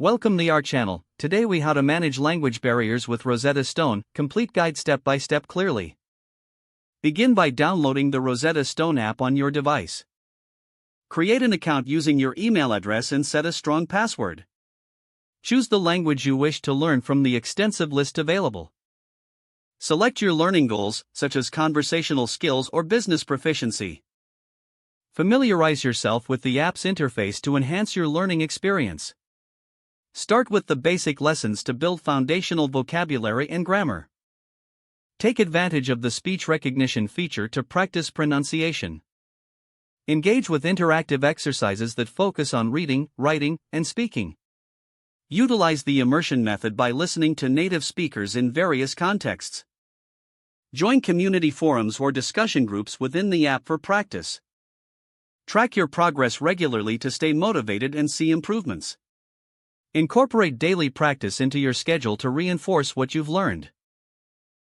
Welcome to our channel. Today we how to manage language barriers with Rosetta Stone, complete guide step by step clearly. Begin by downloading the Rosetta Stone app on your device. Create an account using your email address and set a strong password. Choose the language you wish to learn from the extensive list available. Select your learning goals, such as conversational skills or business proficiency. Familiarize yourself with the app's interface to enhance your learning experience. Start with the basic lessons to build foundational vocabulary and grammar. Take advantage of the speech recognition feature to practice pronunciation. Engage with interactive exercises that focus on reading, writing, and speaking. Utilize the immersion method by listening to native speakers in various contexts. Join community forums or discussion groups within the app for practice. Track your progress regularly to stay motivated and see improvements. Incorporate daily practice into your schedule to reinforce what you've learned.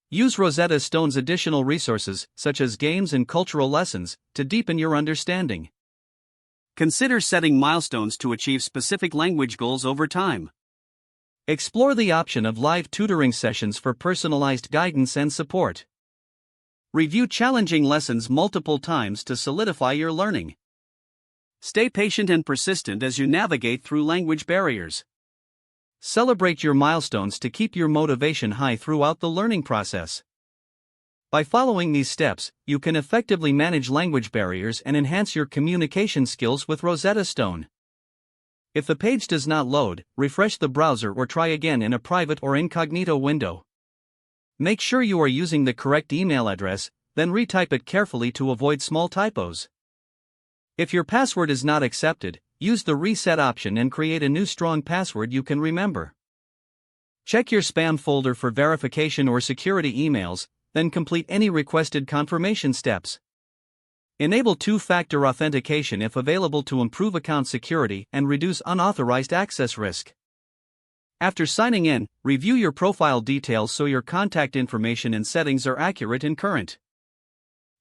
Use Rosetta Stone's additional resources, such as games and cultural lessons, to deepen your understanding. Consider setting milestones to achieve specific language goals over time. Explore the option of live tutoring sessions for personalized guidance and support. Review challenging lessons multiple times to solidify your learning. Stay patient and persistent as you navigate through language barriers. Celebrate your milestones to keep your motivation high throughout the learning process. By following these steps, you can effectively manage language barriers and enhance your communication skills with Rosetta Stone. If the page does not load, refresh the browser or try again in a private or incognito window. Make sure you are using the correct email address, then retype it carefully to avoid small typos. If your password is not accepted, use the reset option and create a new strong password you can remember. Check your spam folder for verification or security emails, then complete any requested confirmation steps. Enable two-factor authentication if available to improve account security and reduce unauthorized access risk. After signing in, review your profile details so your contact information and settings are accurate and current.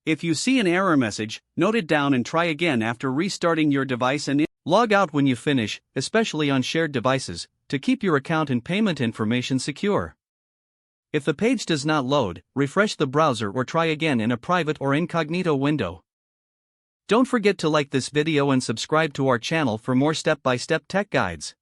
If you see an error message, note it down and try again after restarting your device and log out when you finish, especially on shared devices, to keep your account and payment information secure. If the page does not load, refresh the browser or try again in a private or incognito window. Don't forget to like this video and subscribe to our channel for more step-by-step tech guides.